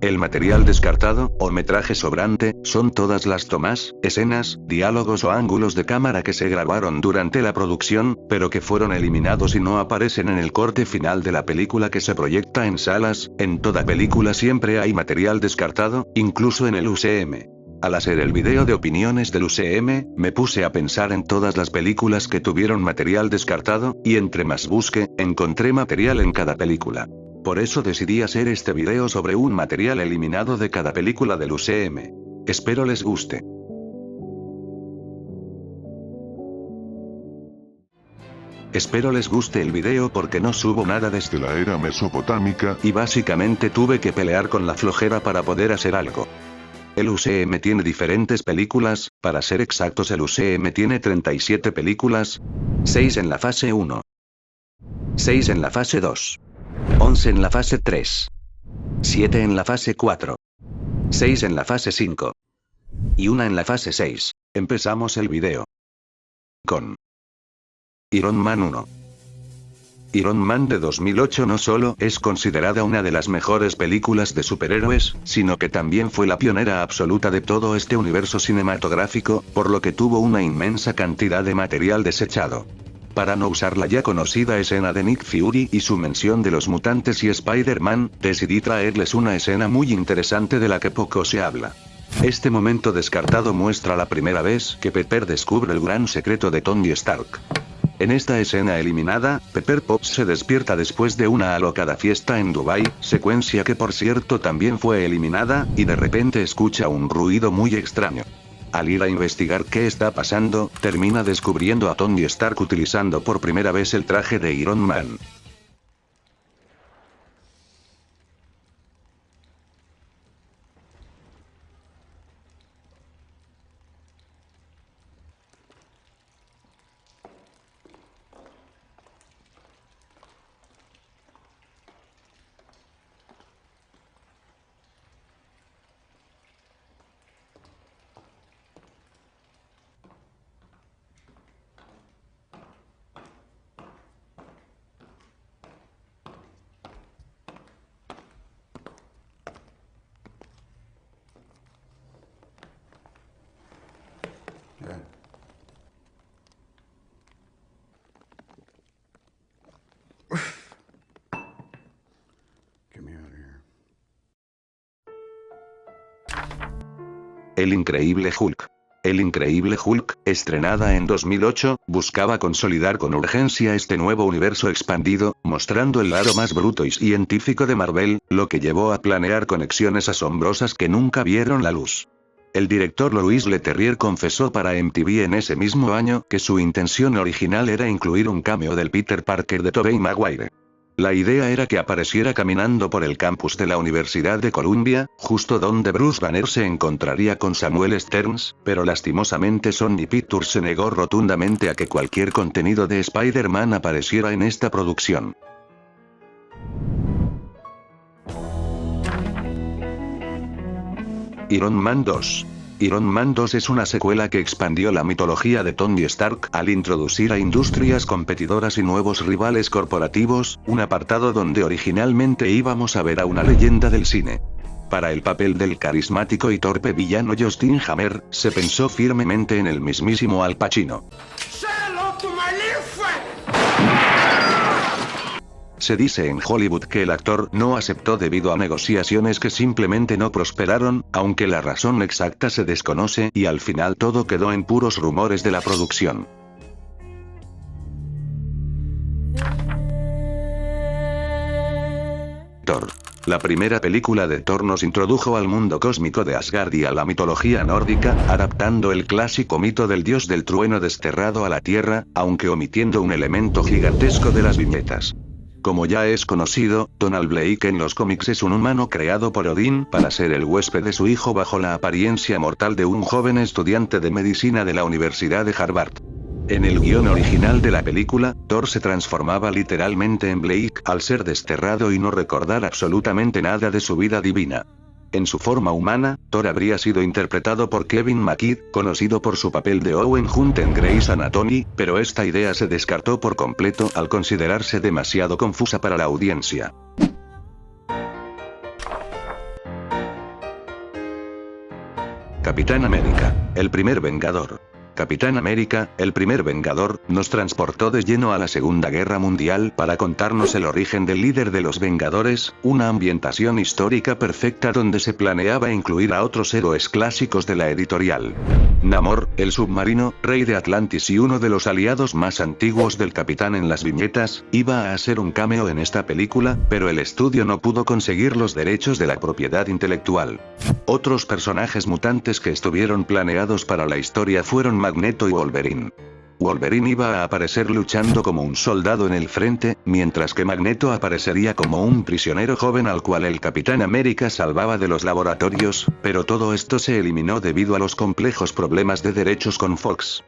El material descartado, o metraje sobrante, son todas las tomas, escenas, diálogos o ángulos de cámara que se grabaron durante la producción, pero que fueron eliminados y no aparecen en el corte final de la película que se proyecta en salas. En toda película siempre hay material descartado, incluso en el UCM. Al hacer el video de opiniones del UCM, me puse a pensar en todas las películas que tuvieron material descartado, y entre más busqué, encontré material en cada película. Por eso decidí hacer este video sobre un material eliminado de cada película del UCM. Espero les guste. Espero les guste el video porque no subo nada desde la era mesopotámica, y básicamente tuve que pelear con la flojera para poder hacer algo. El UCM tiene diferentes películas, para ser exactos el UCM tiene 37 películas, 6 en la fase 1, 6 en la fase 2, 11 en la fase 3, 7 en la fase 4, 6 en la fase 5, y 1 en la fase 6. Empezamos el video con Iron Man 1. Iron Man de 2008 no solo es considerada una de las mejores películas de superhéroes, sino que también fue la pionera absoluta de todo este universo cinematográfico, por lo que tuvo una inmensa cantidad de material desechado. Para no usar la ya conocida escena de Nick Fury y su mención de los mutantes y Spider-Man, decidí traerles una escena muy interesante de la que poco se habla. Este momento descartado muestra la primera vez que Pepper descubre el gran secreto de Tony Stark. En esta escena eliminada, Pepper Potts se despierta después de una alocada fiesta en Dubai, secuencia que por cierto también fue eliminada, y de repente escucha un ruido muy extraño. Al ir a investigar qué está pasando, termina descubriendo a Tony Stark utilizando por primera vez el traje de Iron Man. El Increíble Hulk. El Increíble Hulk, estrenada en 2008, buscaba consolidar con urgencia este nuevo universo expandido, mostrando el lado más bruto y científico de Marvel, lo que llevó a planear conexiones asombrosas que nunca vieron la luz. El director Louis Leterrier confesó para MTV en ese mismo año que su intención original era incluir un cameo del Peter Parker de Tobey Maguire. La idea era que apareciera caminando por el campus de la Universidad de Columbia, justo donde Bruce Banner se encontraría con Samuel Stearns, pero lastimosamente Sony Pictures se negó rotundamente a que cualquier contenido de Spider-Man apareciera en esta producción. Iron Man 2. Iron Man 2 es una secuela que expandió la mitología de Tony Stark al introducir a industrias competidoras y nuevos rivales corporativos, un apartado donde originalmente íbamos a ver a una leyenda del cine. Para el papel del carismático y torpe villano Justin Hammer, se pensó firmemente en el mismísimo Al Pacino. Se dice en Hollywood que el actor no aceptó debido a negociaciones que simplemente no prosperaron, aunque la razón exacta se desconoce y al final todo quedó en puros rumores de la producción. Thor. La primera película de Thor nos introdujo al mundo cósmico de Asgard y a la mitología nórdica, adaptando el clásico mito del dios del trueno desterrado a la tierra, aunque omitiendo un elemento gigantesco de las viñetas. Como ya es conocido, Donald Blake en los cómics es un humano creado por Odín para ser el huésped de su hijo bajo la apariencia mortal de un joven estudiante de medicina de la Universidad de Harvard. En el guión original de la película, Thor se transformaba literalmente en Blake al ser desterrado y no recordar absolutamente nada de su vida divina. En su forma humana, Thor habría sido interpretado por Kevin McKidd, conocido por su papel de Owen Hunt en Grey's Anatomy, pero esta idea se descartó por completo al considerarse demasiado confusa para la audiencia. Capitán América, el primer Vengador. Capitán América, el primer Vengador, nos transportó de lleno a la Segunda Guerra Mundial para contarnos el origen del líder de los Vengadores, una ambientación histórica perfecta donde se planeaba incluir a otros héroes clásicos de la editorial. Namor, el submarino, rey de Atlantis y uno de los aliados más antiguos del Capitán en las viñetas, iba a hacer un cameo en esta película, pero el estudio no pudo conseguir los derechos de la propiedad intelectual. Otros personajes mutantes que estuvieron planeados para la historia fueron Magneto y Wolverine. Wolverine iba a aparecer luchando como un soldado en el frente, mientras que Magneto aparecería como un prisionero joven al cual el Capitán América salvaba de los laboratorios, pero todo esto se eliminó debido a los complejos problemas de derechos con Fox.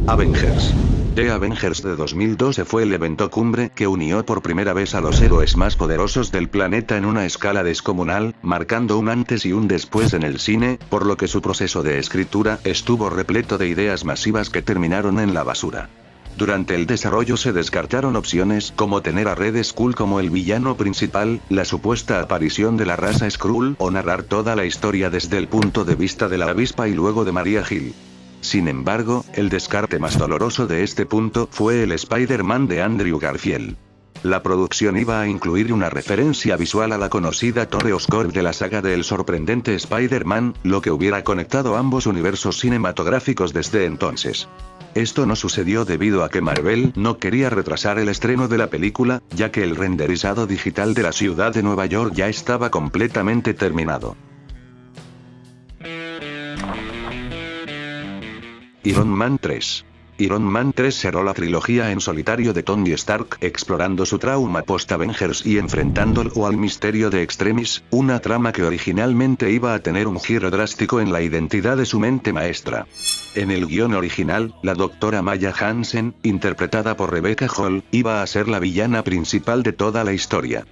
Avengers. The Avengers de 2012 fue el evento cumbre que unió por primera vez a los héroes más poderosos del planeta en una escala descomunal, marcando un antes y un después en el cine, por lo que su proceso de escritura estuvo repleto de ideas masivas que terminaron en la basura. Durante el desarrollo se descartaron opciones como tener a Red Skull como el villano principal, la supuesta aparición de la raza Skrull o narrar toda la historia desde el punto de vista de la avispa y luego de Maria Hill. Sin embargo, el descarte más doloroso de este punto fue el Spider-Man de Andrew Garfield. La producción iba a incluir una referencia visual a la conocida Torre Oscorp de la saga de El sorprendente Spider-Man, lo que hubiera conectado ambos universos cinematográficos desde entonces. Esto no sucedió debido a que Marvel no quería retrasar el estreno de la película, ya que el renderizado digital de la ciudad de Nueva York ya estaba completamente terminado. Iron Man 3. Iron Man 3 cerró la trilogía en solitario de Tony Stark, explorando su trauma post-Avengers y enfrentándolo al misterio de Extremis, una trama que originalmente iba a tener un giro drástico en la identidad de su mente maestra. En el guión original, la doctora Maya Hansen, interpretada por Rebecca Hall, iba a ser la villana principal de toda la historia.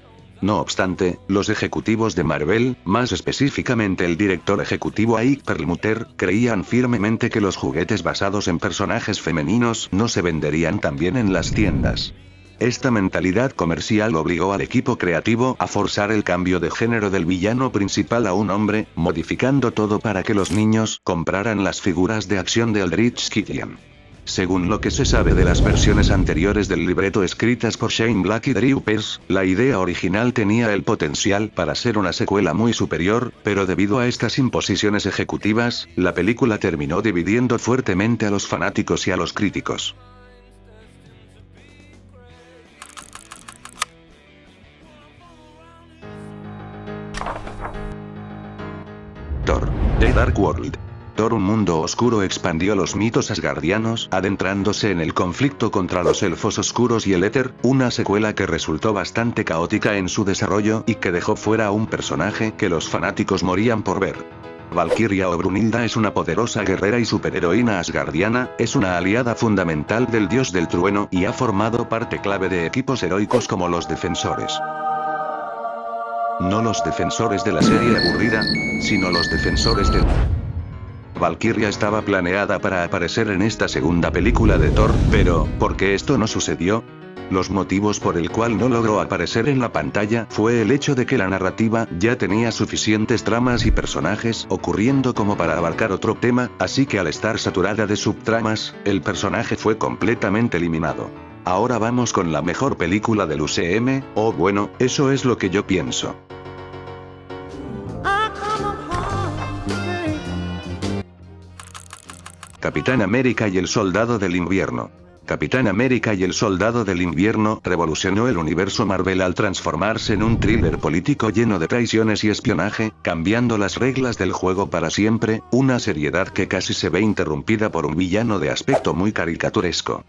No obstante, los ejecutivos de Marvel, más específicamente el director ejecutivo Ike Perlmutter, creían firmemente que los juguetes basados en personajes femeninos no se venderían tan bien en las tiendas. Esta mentalidad comercial obligó al equipo creativo a forzar el cambio de género del villano principal a un hombre, modificando todo para que los niños compraran las figuras de acción de Aldrich Killian. Según lo que se sabe de las versiones anteriores del libreto escritas por Shane Black y Drew Pearce, la idea original tenía el potencial para ser una secuela muy superior, pero debido a estas imposiciones ejecutivas, la película terminó dividiendo fuertemente a los fanáticos y a los críticos. Thor: The Dark World. Thor: Un mundo oscuro expandió los mitos asgardianos, adentrándose en el conflicto contra los elfos oscuros y el éter, una secuela que resultó bastante caótica en su desarrollo y que dejó fuera a un personaje que los fanáticos morían por ver. Valkyria o Brunilda es una poderosa guerrera y superheroína asgardiana, es una aliada fundamental del dios del trueno y ha formado parte clave de equipos heroicos como los Defensores. No los Defensores de la serie aburrida, sino los Defensores de... Valkyria estaba planeada para aparecer en esta segunda película de Thor, pero, ¿por qué esto no sucedió? Los motivos por el cual no logró aparecer en la pantalla fue el hecho de que la narrativa ya tenía suficientes tramas y personajes ocurriendo como para abarcar otro tema, así que al estar saturada de subtramas, el personaje fue completamente eliminado. Ahora vamos con la mejor película del UCM, o bueno, eso es lo que yo pienso. Capitán América y el Soldado del Invierno. Capitán América y el Soldado del Invierno revolucionó el universo Marvel al transformarse en un thriller político lleno de traiciones y espionaje, cambiando las reglas del juego para siempre, una seriedad que casi se ve interrumpida por un villano de aspecto muy caricaturesco.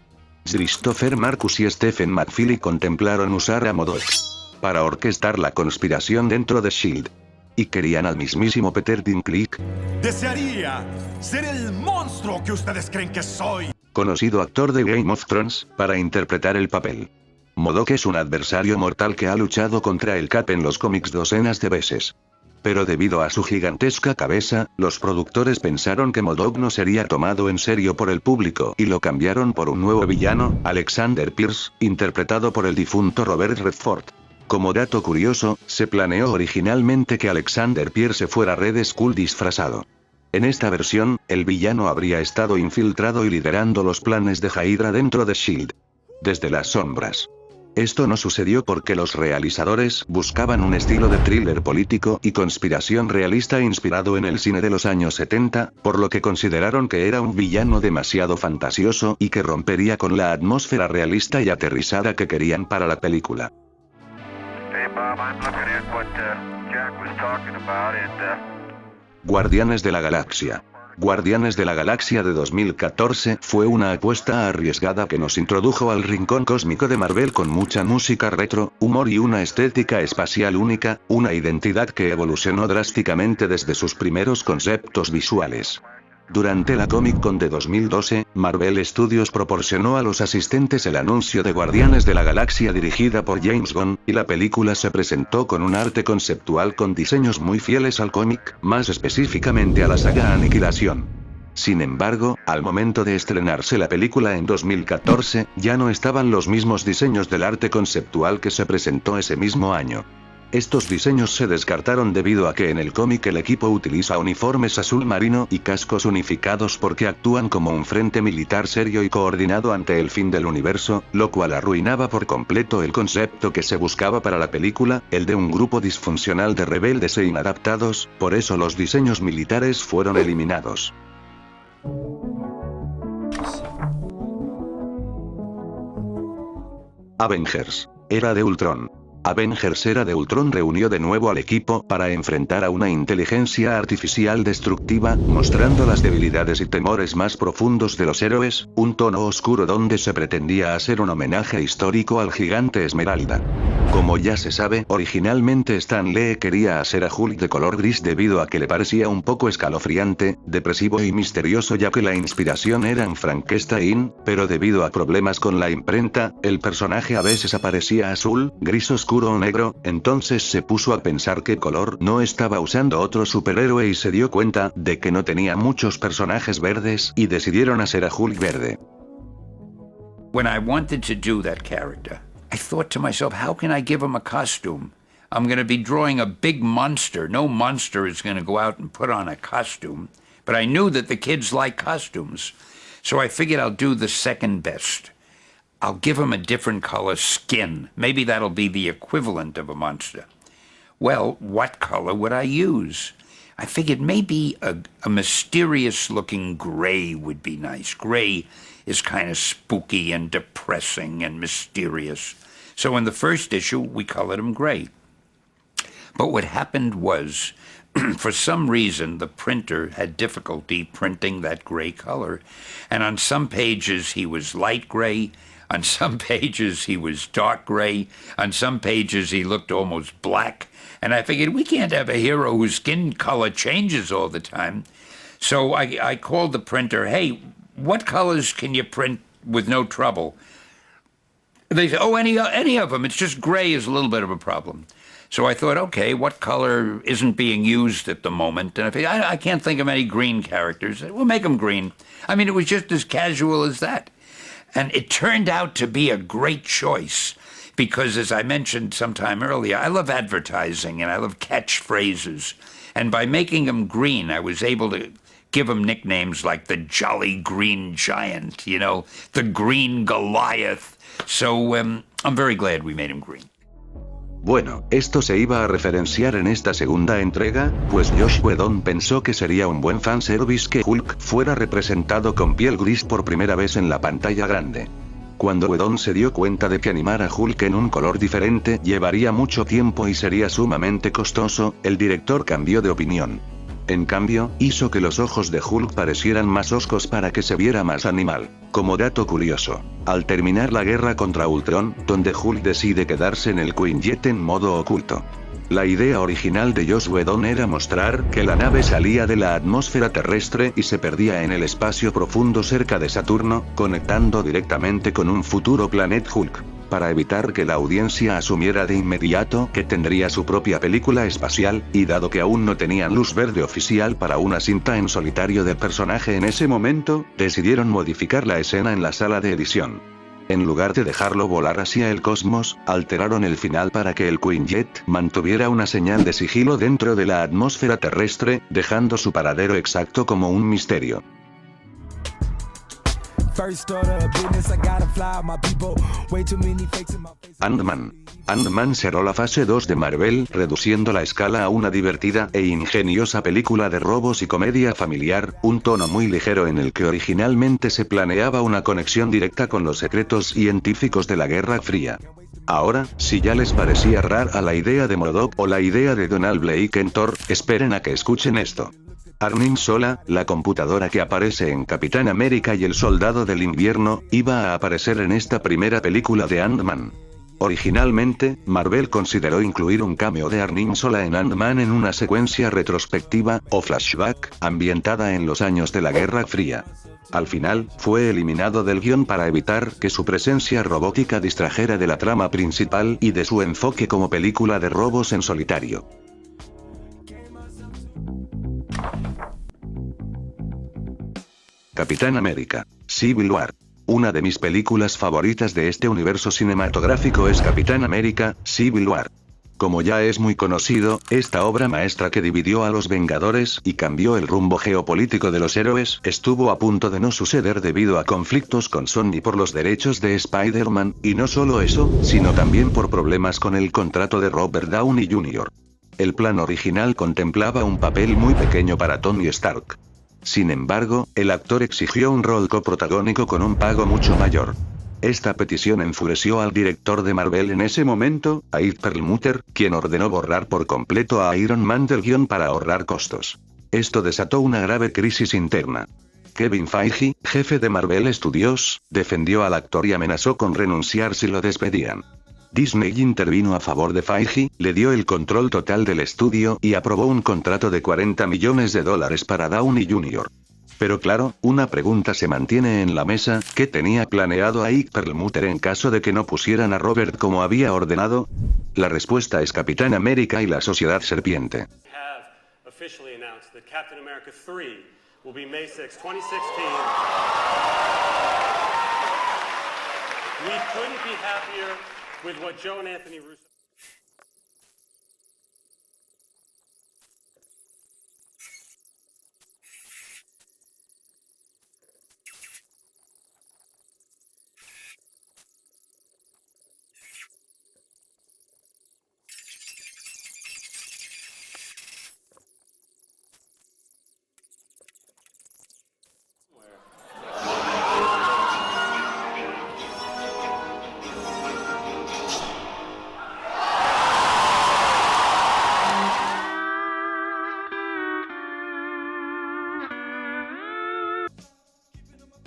Christopher Marcus y Stephen McFeely contemplaron usar a M.O.D.O.K. para orquestar la conspiración dentro de S.H.I.E.L.D. Y querían al mismísimo Peter Dinklage. Desearía ser el monstruo que ustedes creen que soy. Conocido actor de Game of Thrones, para interpretar el papel. M.O.D.O.K. es un adversario mortal que ha luchado contra el Cap en los cómics docenas de veces. Pero debido a su gigantesca cabeza, los productores pensaron que M.O.D.O.K. no sería tomado en serio por el público y lo cambiaron por un nuevo villano, Alexander Pierce, interpretado por el difunto Robert Redford. Como dato curioso, se planeó originalmente que Alexander Pierce fuera Red Skull disfrazado. En esta versión, el villano habría estado infiltrado y liderando los planes de Hydra dentro de S.H.I.E.L.D. desde las sombras. Esto no sucedió porque los realizadores buscaban un estilo de thriller político y conspiración realista inspirado en el cine de los años 70, por lo que consideraron que era un villano demasiado fantasioso y que rompería con la atmósfera realista y aterrizada que querían para la película. Guardianes de la Galaxia. Guardianes de la Galaxia de 2014 fue una apuesta arriesgada que nos introdujo al rincón cósmico de Marvel con mucha música retro, humor y una estética espacial única, una identidad que evolucionó drásticamente desde sus primeros conceptos visuales. Durante la Comic Con de 2012, Marvel Studios proporcionó a los asistentes el anuncio de Guardianes de la Galaxia dirigida por James Gunn, y la película se presentó con un arte conceptual con diseños muy fieles al cómic, más específicamente a la saga Aniquilación. Sin embargo, al momento de estrenarse la película en 2014, ya no estaban los mismos diseños del arte conceptual que se presentó ese mismo año. Estos diseños se descartaron debido a que en el cómic el equipo utiliza uniformes azul marino y cascos unificados porque actúan como un frente militar serio y coordinado ante el fin del universo, lo cual arruinaba por completo el concepto que se buscaba para la película, el de un grupo disfuncional de rebeldes e inadaptados, por eso los diseños militares fueron eliminados. Avengers. Era de Ultron. Avengers Era de Ultron reunió de nuevo al equipo para enfrentar a una inteligencia artificial destructiva, mostrando las debilidades y temores más profundos de los héroes, un tono oscuro donde se pretendía hacer un homenaje histórico al gigante Esmeralda. Como ya se sabe, originalmente Stan Lee quería hacer a Hulk de color gris debido a que le parecía un poco escalofriante, depresivo y misterioso ya que la inspiración era en Frankenstein, pero debido a problemas con la imprenta, el personaje a veces aparecía azul, gris oscuro o negro, entonces se puso a pensar qué color no estaba usando otro superhéroe y se dio cuenta de que no tenía muchos personajes verdes y decidieron hacer a Hulk verde. When I wanted to do that character, I thought to myself, how can I give him a costume? I'm going to be drawing a big monster. No monster is going to go out and put on a costume. But I knew that the kids like costumes. So I figured I'll do the second best. I'll give him a different color skin. Maybe that'll be the equivalent of a monster. Well, what color would I use? I figured maybe a mysterious-looking gray would be nice. Gray is kind of spooky and depressing and mysterious. So in the first issue, we colored him gray. But what happened was, for some reason, the printer had difficulty printing that gray color. And on some pages, he was light gray. On some pages, he was dark gray. On some pages, he looked almost black. And I figured, we can't have a hero whose skin color changes all the time. So I called the printer, hey, what colors can you print with no trouble? They said, oh, any of them. It's just gray is a little bit of a problem. So I thought, okay, what color isn't being used at the moment? And I figured, I can't think of any green characters. We'll make them green. I mean, it was just as casual as that. And it turned out to be a great choice because, as I mentioned sometime earlier, I love advertising and I love catchphrases. And by making them green, I was able to give them nicknames like the Jolly Green Giant, you know, the Green Goliath. So I'm very glad we made him green. Bueno, esto se iba a referenciar en esta segunda entrega, pues Joss Whedon pensó que sería un buen fanservice que Hulk fuera representado con piel gris por primera vez en la pantalla grande. Cuando Whedon se dio cuenta de que animar a Hulk en un color diferente llevaría mucho tiempo y sería sumamente costoso, el director cambió de opinión. En cambio, hizo que los ojos de Hulk parecieran más hoscos para que se viera más animal. Como dato curioso, al terminar la guerra contra Ultron, donde Hulk decide quedarse en el Quinjet en modo oculto. La idea original de Joss Whedon era mostrar que la nave salía de la atmósfera terrestre y se perdía en el espacio profundo cerca de Saturno, conectando directamente con un futuro Planet Hulk, para evitar que la audiencia asumiera de inmediato que tendría su propia película espacial, y dado que aún no tenían luz verde oficial para una cinta en solitario del personaje en ese momento, decidieron modificar la escena en la sala de edición. En lugar de dejarlo volar hacia el cosmos, alteraron el final para que el Quinjet mantuviera una señal de sigilo dentro de la atmósfera terrestre, dejando su paradero exacto como un misterio. Ant-Man. Ant-Man cerró la fase 2 de Marvel, reduciendo la escala a una divertida e ingeniosa película de robos y comedia familiar, un tono muy ligero en el que originalmente se planeaba una conexión directa con los secretos científicos de la Guerra Fría. Ahora, si ya les parecía rara la idea de MODOK o la idea de Donald Blake en Thor, esperen a que escuchen esto. Arnim Zola, la computadora que aparece en Capitán América y el Soldado del Invierno, iba a aparecer en esta primera película de Ant-Man. Originalmente, Marvel consideró incluir un cameo de Arnim Zola en Ant-Man en una secuencia retrospectiva, o flashback, ambientada en los años de la Guerra Fría. Al final, fue eliminado del guión para evitar que su presencia robótica distrajera de la trama principal y de su enfoque como película de robos en solitario. Capitán América. Civil War. Una de mis películas favoritas de este universo cinematográfico es Capitán América, Civil War. Como ya es muy conocido, esta obra maestra que dividió a los Vengadores y cambió el rumbo geopolítico de los héroes, estuvo a punto de no suceder debido a conflictos con Sony por los derechos de Spider-Man, y no solo eso, sino también por problemas con el contrato de Robert Downey Jr. El plan original contemplaba un papel muy pequeño para Tony Stark. Sin embargo, el actor exigió un rol coprotagónico con un pago mucho mayor. Esta petición enfureció al director de Marvel en ese momento, a Ed Perlmutter, quien ordenó borrar por completo a Iron Man del guión para ahorrar costos. Esto desató una grave crisis interna. Kevin Feige, jefe de Marvel Studios, defendió al actor y amenazó con renunciar si lo despedían. Disney intervino a favor de Feige, le dio el control total del estudio y aprobó un contrato de $40 millones para Downey Jr. Pero claro, una pregunta se mantiene en la mesa: ¿qué tenía planeado a Ed Perlmutter en caso de que no pusieran a Robert como había ordenado? La respuesta es Capitán América y la Sociedad Serpiente. With what Joe and Anthony Russo.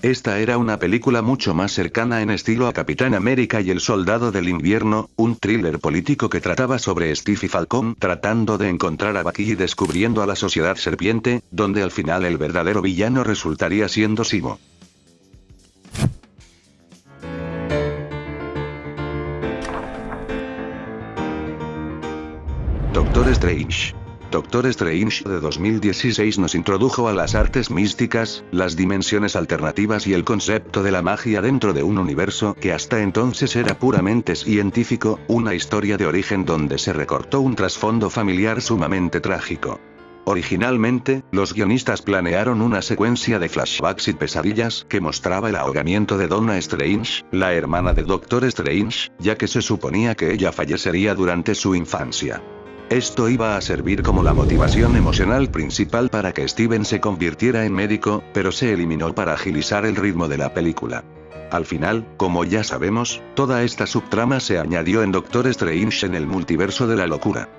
Esta era una película mucho más cercana en estilo a Capitán América y el Soldado del Invierno, un thriller político que trataba sobre Steve y Falcon tratando de encontrar a Bucky y descubriendo a la Sociedad Serpiente, donde al final el verdadero villano resultaría siendo Simo. Doctor Strange. Doctor Strange de 2016 nos introdujo a las artes místicas, las dimensiones alternativas y el concepto de la magia dentro de un universo que hasta entonces era puramente científico, una historia de origen donde se recortó un trasfondo familiar sumamente trágico. Originalmente, los guionistas planearon una secuencia de flashbacks y pesadillas que mostraba el ahogamiento de Donna Strange, la hermana de Doctor Strange, ya que se suponía que ella fallecería durante su infancia. Esto iba a servir como la motivación emocional principal para que Steven se convirtiera en médico, pero se eliminó para agilizar el ritmo de la película. Al final, como ya sabemos, toda esta subtrama se añadió en Doctor Strange en el multiverso de la locura.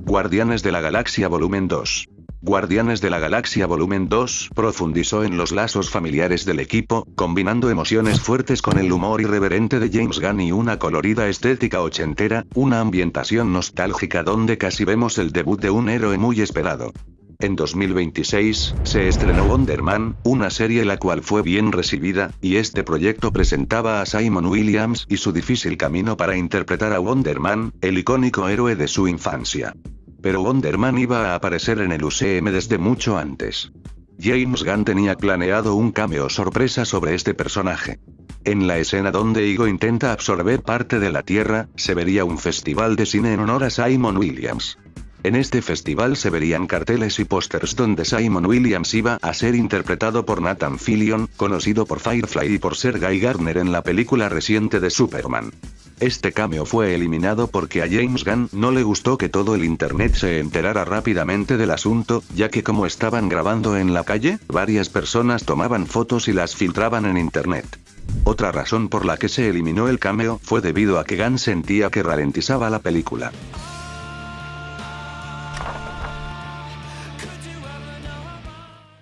Guardianes de la Galaxia Volumen 2. Guardianes de la Galaxia Volumen 2 profundizó en los lazos familiares del equipo, combinando emociones fuertes con el humor irreverente de James Gunn y una colorida estética ochentera, una ambientación nostálgica donde casi vemos el debut de un héroe muy esperado. En 2026, se estrenó Wonder Man, una serie la cual fue bien recibida, y este proyecto presentaba a Simon Williams y su difícil camino para interpretar a Wonder Man, el icónico héroe de su infancia. Pero Wonder Man iba a aparecer en el UCM desde mucho antes. James Gunn tenía planeado un cameo sorpresa sobre este personaje. En la escena donde Ego intenta absorber parte de la Tierra, se vería un festival de cine en honor a Simon Williams. En este festival se verían carteles y pósters donde Simon Williams iba a ser interpretado por Nathan Fillion, conocido por Firefly y por ser Guy Gardner en la película reciente de Superman. Este cameo fue eliminado porque a James Gunn no le gustó que todo el internet se enterara rápidamente del asunto, ya que como estaban grabando en la calle, varias personas tomaban fotos y las filtraban en internet. Otra razón por la que se eliminó el cameo fue debido a que Gunn sentía que ralentizaba la película.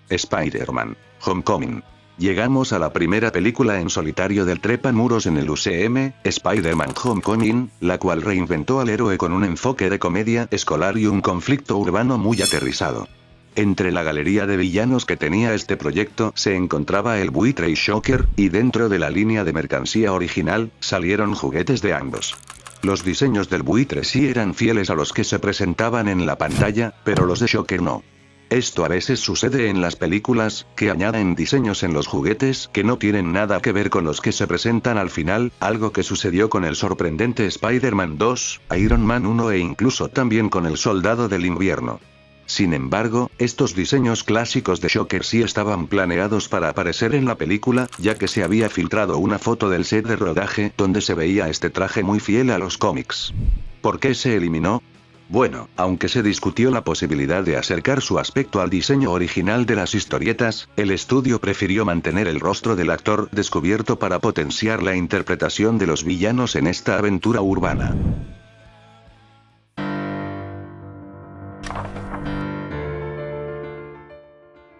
Spider-Man: Homecoming. Llegamos a la primera película en solitario del trepamuros en el UCM, Spider-Man Homecoming, la cual reinventó al héroe con un enfoque de comedia escolar y un conflicto urbano muy aterrizado. Entre la galería de villanos que tenía este proyecto se encontraba el buitre y Shocker, y dentro de la línea de mercancía original, salieron juguetes de ambos. Los diseños del buitre sí eran fieles a los que se presentaban en la pantalla, pero los de Shocker no. Esto a veces sucede en las películas, que añaden diseños en los juguetes que no tienen nada que ver con los que se presentan al final, algo que sucedió con el sorprendente Spider-Man 2, Iron Man 1 e incluso también con el Soldado del Invierno. Sin embargo, estos diseños clásicos de Shocker sí estaban planeados para aparecer en la película, ya que se había filtrado una foto del set de rodaje donde se veía este traje muy fiel a los cómics. ¿Por qué se eliminó? Bueno, aunque se discutió la posibilidad de acercar su aspecto al diseño original de las historietas, el estudio prefirió mantener el rostro del actor descubierto para potenciar la interpretación de los villanos en esta aventura urbana.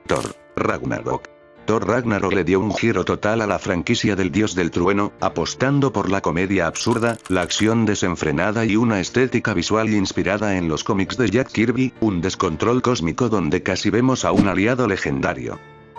Thor: Ragnarok. Thor Ragnarok le dio un giro total a la franquicia del dios del trueno, apostando por la comedia absurda, la acción desenfrenada y una estética visual inspirada en los cómics de Jack Kirby, un descontrol cósmico donde casi vemos a un aliado legendario.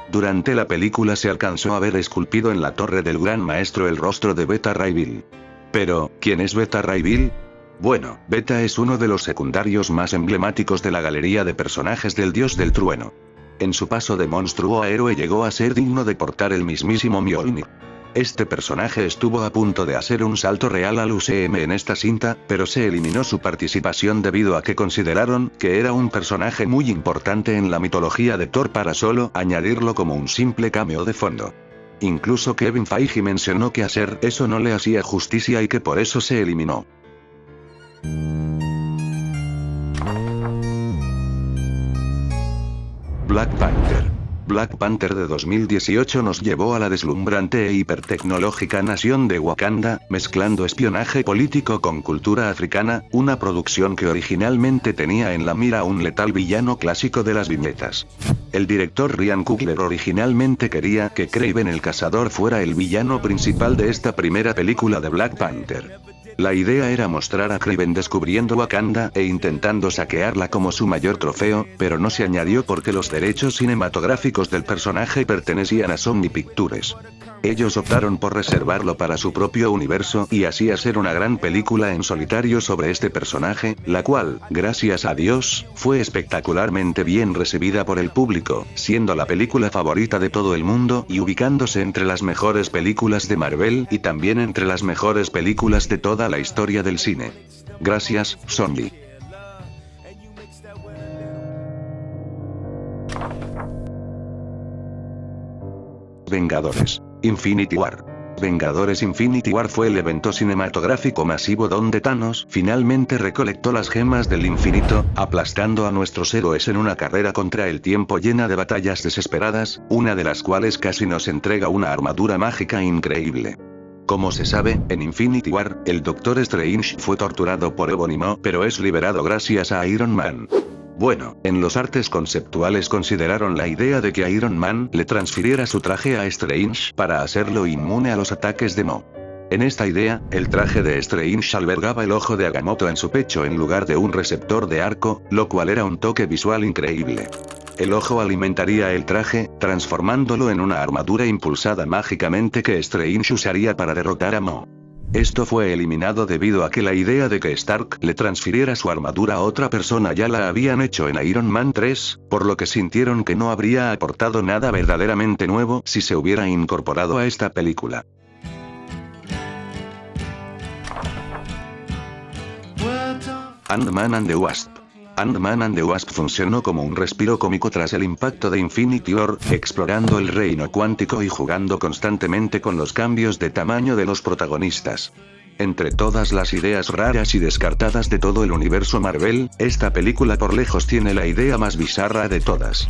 Durante la película se alcanzó a ver esculpido en la torre del Gran Maestro el rostro de Beta Ray Bill. Pero, ¿quién es Beta Ray Bill? Bueno, Beta es uno de los secundarios más emblemáticos de la galería de personajes del dios del trueno. En su paso de monstruo a héroe llegó a ser digno de portar el mismísimo Mjolnir. Este personaje estuvo a punto de hacer un salto real al UCM en esta cinta, pero se eliminó su participación debido a que consideraron que era un personaje muy importante en la mitología de Thor para solo añadirlo como un simple cameo de fondo. Incluso Kevin Feige mencionó que hacer eso no le hacía justicia y que por eso se eliminó. Black Panther. Black Panther de 2018 nos llevó a la deslumbrante e hipertecnológica nación de Wakanda, mezclando espionaje político con cultura africana, una producción que originalmente tenía en la mira a un letal villano clásico de las viñetas. El director Ryan Coogler originalmente quería que Kraven el Cazador fuera el villano principal de esta primera película de Black Panther. La idea era mostrar a Kraven descubriendo Wakanda e intentando saquearla como su mayor trofeo, pero no se añadió porque los derechos cinematográficos del personaje pertenecían a Sony Pictures. Ellos optaron por reservarlo para su propio universo y así hacer una gran película en solitario sobre este personaje, la cual, gracias a Dios, fue espectacularmente bien recibida por el público, siendo la película favorita de todo el mundo y ubicándose entre las mejores películas de Marvel y también entre las mejores películas de toda la historia del cine. Gracias, Sony. Vengadores: Infinity War. Vengadores Infinity War fue el evento cinematográfico masivo donde Thanos finalmente recolectó las gemas del infinito, aplastando a nuestros héroes en una carrera contra el tiempo llena de batallas desesperadas, una de las cuales casi nos entrega una armadura mágica increíble. Como se sabe, en Infinity War, el Doctor Strange fue torturado por Ebony Maw, pero es liberado gracias a Iron Man. Bueno, en los artes conceptuales consideraron la idea de que Iron Man le transfiriera su traje a Strange para hacerlo inmune a los ataques de Maw. En esta idea, el traje de Strange albergaba el ojo de Agamotto en su pecho en lugar de un receptor de arco, lo cual era un toque visual increíble. El ojo alimentaría el traje, transformándolo en una armadura impulsada mágicamente que Strange usaría para derrotar a Maw. Esto fue eliminado debido a que la idea de que Stark le transfiriera su armadura a otra persona ya la habían hecho en Iron Man 3, por lo que sintieron que no habría aportado nada verdaderamente nuevo si se hubiera incorporado a esta película. Ant-Man and the Wasp. Ant-Man and the Wasp funcionó como un respiro cómico tras el impacto de Infinity War, explorando el reino cuántico y jugando constantemente con los cambios de tamaño de los protagonistas. Entre todas las ideas raras y descartadas de todo el universo Marvel, esta película por lejos tiene la idea más bizarra de todas.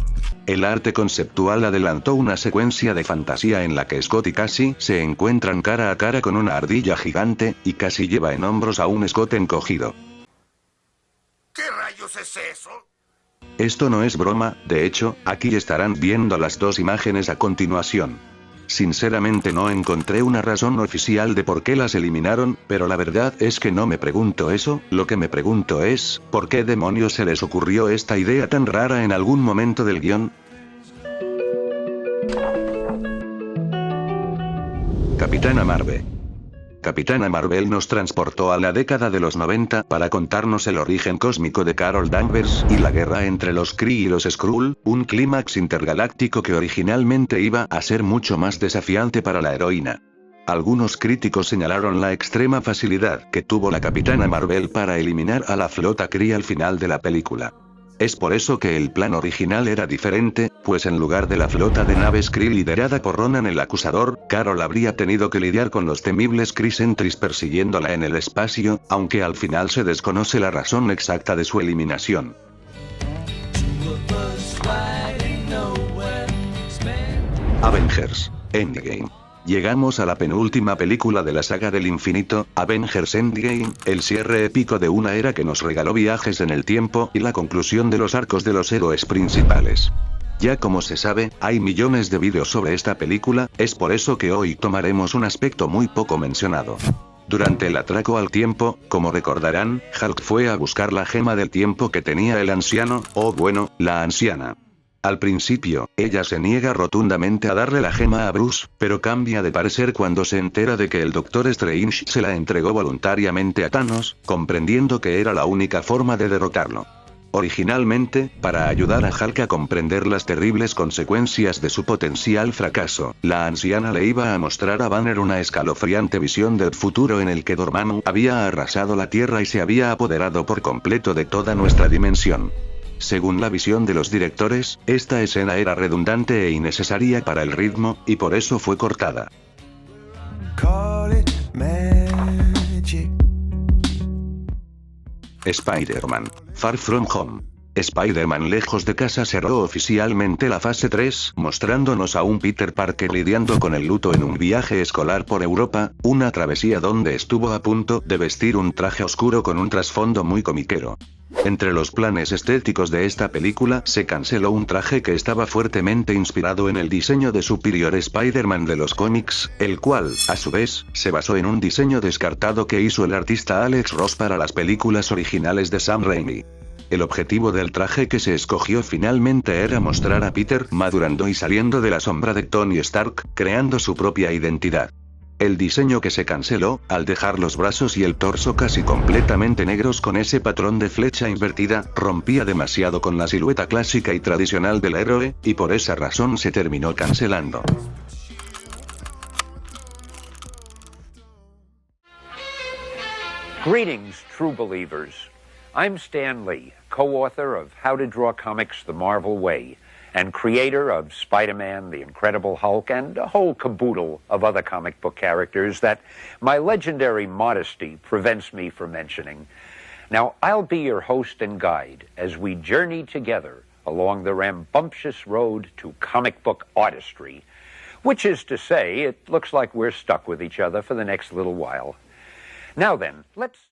El arte conceptual adelantó una secuencia de fantasía en la que Scott y Cassie se encuentran cara a cara con una ardilla gigante, y Cassie lleva en hombros a un Scott encogido. ¿Qué rayos es eso? Esto no es broma, de hecho, aquí estarán viendo las dos imágenes a continuación. Sinceramente no encontré una razón oficial de por qué las eliminaron, pero la verdad es que no me pregunto eso, lo que me pregunto es, ¿por qué demonios se les ocurrió esta idea tan rara en algún momento del guión? Capitana Marvel. Capitana Marvel nos transportó a la década de los 90 para contarnos el origen cósmico de Carol Danvers y la guerra entre los Kree y los Skrull, un clímax intergaláctico que originalmente iba a ser mucho más desafiante para la heroína. Algunos críticos señalaron la extrema facilidad que tuvo la Capitana Marvel para eliminar a la flota Kree al final de la película. Es por eso que el plan original era diferente, pues en lugar de la flota de naves Kree liderada por Ronan el Acusador, Carol habría tenido que lidiar con los temibles Kree Sentries persiguiéndola en el espacio, aunque al final se desconoce la razón exacta de su eliminación. Avengers Endgame. Llegamos a la penúltima película de la saga del infinito, Avengers Endgame, el cierre épico de una era que nos regaló viajes en el tiempo y la conclusión de los arcos de los héroes principales. Ya como se sabe, hay millones de vídeos sobre esta película, es por eso que hoy tomaremos un aspecto muy poco mencionado. Durante el atraco al tiempo, como recordarán, Hulk fue a buscar la gema del tiempo que tenía el anciano, o bueno, la anciana. Al principio, ella se niega rotundamente a darle la gema a Bruce, pero cambia de parecer cuando se entera de que el Doctor Strange se la entregó voluntariamente a Thanos, comprendiendo que era la única forma de derrotarlo. Originalmente, para ayudar a Hulk a comprender las terribles consecuencias de su potencial fracaso, la anciana le iba a mostrar a Banner una escalofriante visión del futuro en el que Dormammu había arrasado la Tierra y se había apoderado por completo de toda nuestra dimensión. Según la visión de los directores, esta escena era redundante e innecesaria para el ritmo, y por eso fue cortada. Spider-Man: Far From Home. Spider-Man Lejos de Casa cerró oficialmente la fase 3, mostrándonos a un Peter Parker lidiando con el luto en un viaje escolar por Europa, una travesía donde estuvo a punto de vestir un traje oscuro con un trasfondo muy comiquero. Entre los planes estéticos de esta película se canceló un traje que estaba fuertemente inspirado en el diseño de Superior Spider-Man de los cómics, el cual, a su vez, se basó en un diseño descartado que hizo el artista Alex Ross para las películas originales de Sam Raimi. El objetivo del traje que se escogió finalmente era mostrar a Peter madurando y saliendo de la sombra de Tony Stark, creando su propia identidad. El diseño que se canceló, al dejar los brazos y el torso casi completamente negros con ese patrón de flecha invertida, rompía demasiado con la silueta clásica y tradicional del héroe, y por esa razón se terminó cancelando. Greetings, true believers. I'm Stan Lee, co-author of How to Draw Comics the Marvel Way, and creator of Spider-Man, The Incredible Hulk, and a whole caboodle of other comic book characters that my legendary modesty prevents me from mentioning. Now, I'll be your host and guide as we journey together along the rambunctious road to comic book artistry, which is to say, it looks like we're stuck with each other for the next little while. Now then, let's...